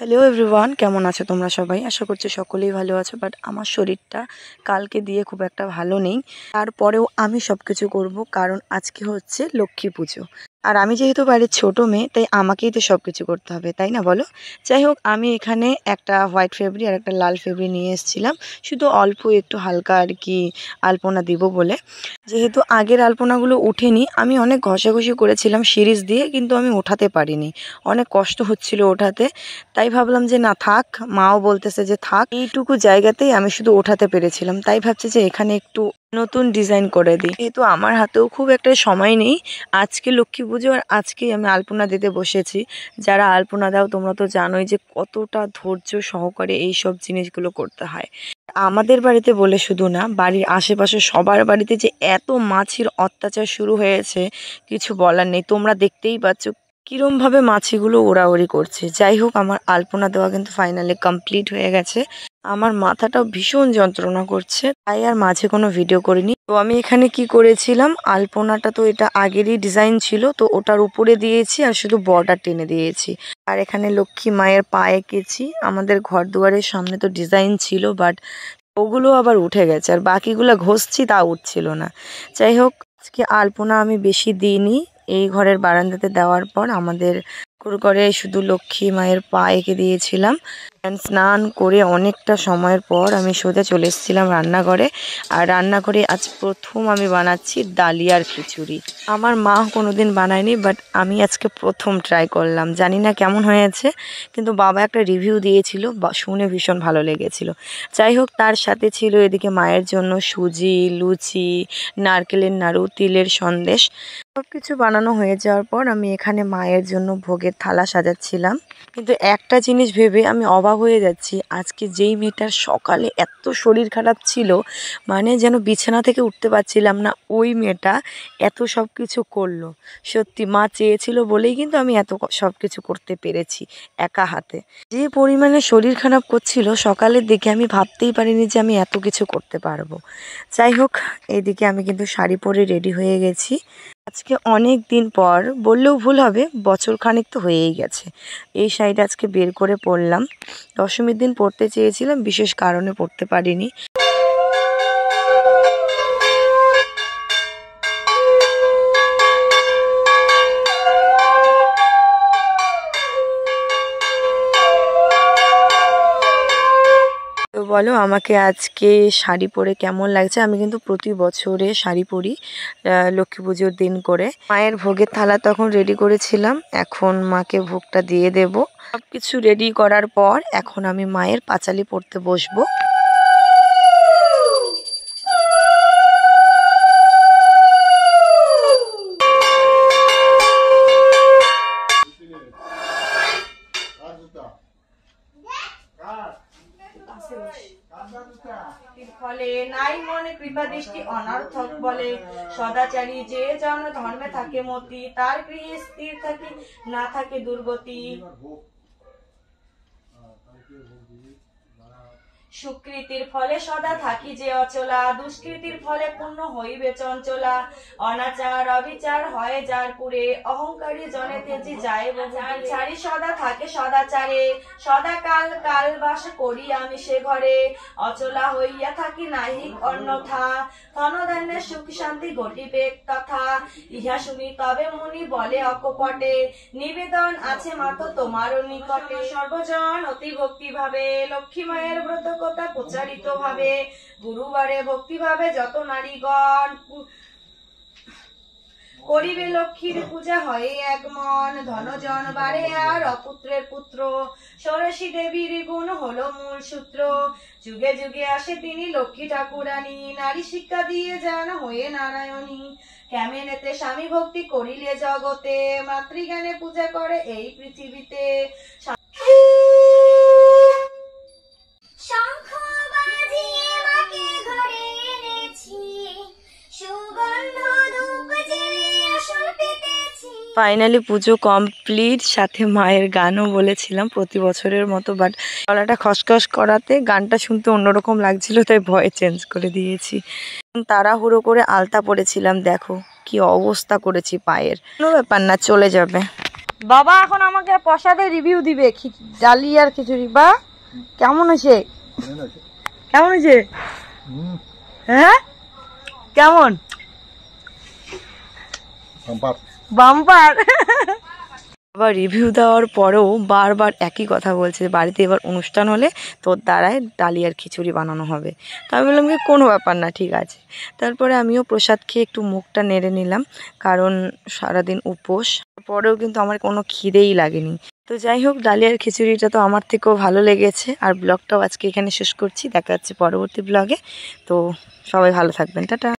Hello everyone, কেমন আছো তোমরা সবাই? আশা করছি সকলেই ভালো আছো। বাট আমার শরীরটা কালকে দিয়ে খুব একটা ভালো নেই। তারপরেও আমি সব কিছু করবো, কারণ আজকে হচ্ছে লক্ষ্মী পুজো। আর আমি যেহেতু বাড়ির ছোট মেয়ে, তাই আমাকেই তো সব কিছু করতে হবে, তাই না বলো? যাই হোক, আমি এখানে একটা হোয়াইট ফেব্রিক আর একটা লাল ফেব্রিক নিয়ে এসেছিলাম, শুধু অল্প একটু হালকা আর কি আলপনা দিব বলে। যেহেতু আগের আলপনাগুলো ওঠেনি, আমি অনেক ঘষাঘষি করেছিলাম সিরিজ দিয়ে, কিন্তু আমি ওঠাতে পারিনি, অনেক কষ্ট হচ্ছিল ওঠাতে। তাই ভাবলাম যে না থাক, মাও বলতেছে যে থাক, এইটুকু জায়গাতেই আমি শুধু ওঠাতে পেরেছিলাম। তাই ভাবছি যে এখানে একটু নতুন ডিজাইন করে দিই। যেহেতু আমার হাতেও খুব একটা সময় নেই, আজকে লক্ষ্মী পুজো আর আজকেই আমি আলপনা দিতে বসেছি। যারা আলপনা দাও তোমরা তো জানোই যে কতটা ধৈর্য সহকারে এই সব জিনিসগুলো করতে হয়। আমাদের বাড়িতে বলে শুধু না, বাড়ির আশেপাশে সবার বাড়িতে যে এত মাছির অত্যাচার শুরু হয়েছে, কিছু বলার নেই। তোমরা দেখতেই পাচ্ছ কিরমভাবে মাছিগুলো ওড়াউড়ি করছে। যাই হোক, আমার আলপনা দেওয়া কিন্তু ফাইনালি কমপ্লিট হয়ে গেছে। আমার মাথাটাও ভীষণ যন্ত্রণা করছে, তাই আর মাঝে কোনো ভিডিও করিনি। তো আমি এখানে কি করেছিলাম, আলপনাটা তো এটা আগেরই ডিজাইন ছিল, তো ওটার উপরে দিয়েছি আর শুধু বর্ডার টেনে দিয়েছি। আর এখানে লক্ষ্মী মায়ের পায়ে এঁকেছি। আমাদের ঘর দুয়ারের সামনে তো ডিজাইন ছিল, বাট ওগুলো আবার উঠে গেছে, আর বাকিগুলো ঘষছি তা উঠছিল না। যাই হোক, আজকে আলপনা আমি বেশি দিইনি। এই ঘরের বারান্দাতে দেওয়ার পর আমাদের করে শুধু লক্ষ্মী মায়ের পা এঁকে দিয়েছিলাম। স্নান করে অনেকটা সময়ের পর আমি সোজা চলে এসেছিলাম রান্নাঘরে। আর রান্নাঘরে আজ প্রথম আমি বানাচ্ছি ডালিয়ার খিচুড়ি। আমার মা কোনোদিন বানায়নি, বাট আমি আজকে প্রথম ট্রাই করলাম। জানি না কেমন হয়েছে, কিন্তু বাবা একটা রিভিউ দিয়েছিল, শুনে ভীষণ ভালো লেগেছিল। যাই হোক, তার সাথে ছিল এদিকে মায়ের জন্য সুজি, লুচি, নারকেলের নাড়ু, তিলের সন্দেশ। সব কিছু বানানো হয়ে যাওয়ার পর আমি এখানে মায়ের জন্য ভোগের থালা সাজাচ্ছিলাম। কিন্তু একটা জিনিস ভেবে আমি অবাক হয়ে যাচ্ছি, আজকে যেই মেয়েটার সকালে এত শরীর খারাপ ছিল, মানে যেন বিছানা থেকে উঠতে পারছিলাম না, ওই মেয়েটা এত সব কিছু করলো। সত্যি মা চেয়েছিল বলেই কিন্তু আমি এত সব কিছু করতে পেরেছি একা হাতে। যে পরিমাণে শরীর খারাপ করছিল সকালের দিকে, আমি ভাবতেই পারিনি যে আমি এত কিছু করতে পারবো। যাই হোক, এইদিকে আমি কিন্তু শাড়ি পরে রেডি হয়ে গেছি। আজকে অনেক দিন পর বললেও ভুল হবে, বছর খানেক তো হয়েই গেছে, এই শাড়িটা আজকে বের করে পরলাম। দশমীর দিন পরতে চেয়েছিলাম, বিশেষ কারণে পরতে পারিনি। তো বলো আমাকে আজকে শাড়ি পরে কেমন লাগছে? আমি কিন্তু প্রতি বছরে শাড়ি পরি লক্ষ্মী পুজোর দিন করে। মায়ের ভোগের থালা তখন রেডি করেছিলাম, এখন মাকে ভোগটা দিয়ে দেব। সব কিছু রেডি করার পর এখন আমি মায়ের পাঁচালি পড়তে বসবো। ফলে নাই মনে কৃপা দৃষ্টি অনর্থক বলে, সদাচারী যে জন ধর্মে থাকে মতি, তার গৃহে স্থির থাকি না থাকে দুর্গতি। সুকৃতির ফলে সদা থাকি যে অচলা, দুষ্কৃতির ফলে পূর্ণ হইবে চঞ্চলা। অনাচার অবিচার হয় যার পুরে, অহংকারী জনে তেজি যায় ছাড়ি সদা থাকে সদাচারে, সদা কাল কাল বাস করি আমি সে ঘরে, অচলা হইয়া থাকি নাহি অন্যথা, ধনধান্যে সুখ শান্তি ঘটিবে তথা। ইহা শুনি তবে মুনি বলে অকপটে, নিবেদন আছে মাত্র তোমার নিকটে। সর্বজন অতি ভক্তি ভাবে লক্ষ্মী মায়ের ব্রত কথা প্রচারিত ভাবে, গুরুবারে ভক্তি ভাবে যত নারীগণ, করিবে লক্ষ্মীর পূজা হয় এক মন। ধনজন বারে আর অপুত্রের পুত্র, ষোড়শী দেবীর গুণ হলো মূল সূত্র। যুগে যুগে আসে তিনি লক্ষ্মী ঠাকুরানী, নারী শিক্ষা দিয়ে যান হয়ে নারায়ণী। কেমেনেতে স্বামী ভক্তি করিলে জগতে, মাতৃজ্ঞানে পূজা করে এই পৃথিবীতে। ফাইনালি পুজো কমপ্লিট, সাথে মায়ের গানও বলেছিলাম প্রতি বছরের মতো, বাট গলাটা খসখস করাতে গানটা শুনতে অন্যরকম লাগছিল, তাই ভয়ে চেঞ্জ করে দিয়েছি। তাড়াহুড়ো করে আলতা পরেছিলাম, দেখো কি অবস্থা করেছি পায়ের। কোনো ব্যাপার না, চলে যাবে। বাবা এখন আমাকে প্রসাদের রিভিউ দিবে ডালিয়ার খিচুড়ি। বা কেমন হয়েছে? কেমন হয়েছে? হ্যাঁ কেমন? বাম্পার। আবার রিভিউ দেওয়ার পরেও বারবার একই কথা বলছে, বাড়িতে এবার অনুষ্ঠান হলে তোর দ্বারাই ডালিয়ার খিচুড়ি বানানো হবে। তো আমি বললাম কি কোনো ব্যাপার না, ঠিক আছে। তারপরে আমিও প্রসাদ খেয়ে একটু মুখটা নেড়ে নিলাম, কারণ সারাদিন উপোস। পরেও কিন্তু আমার কোনো খিদেই লাগেনি। তো যাই হোক, ডালিয়ার খিচুড়িটা তো আমার থেকেও ভালো লেগেছে। আর ব্লগটাও আজকে এখানে শেষ করছি, দেখা যাচ্ছে পরবর্তী ব্লগে। তো সবাই ভালো থাকবেন, টাটা।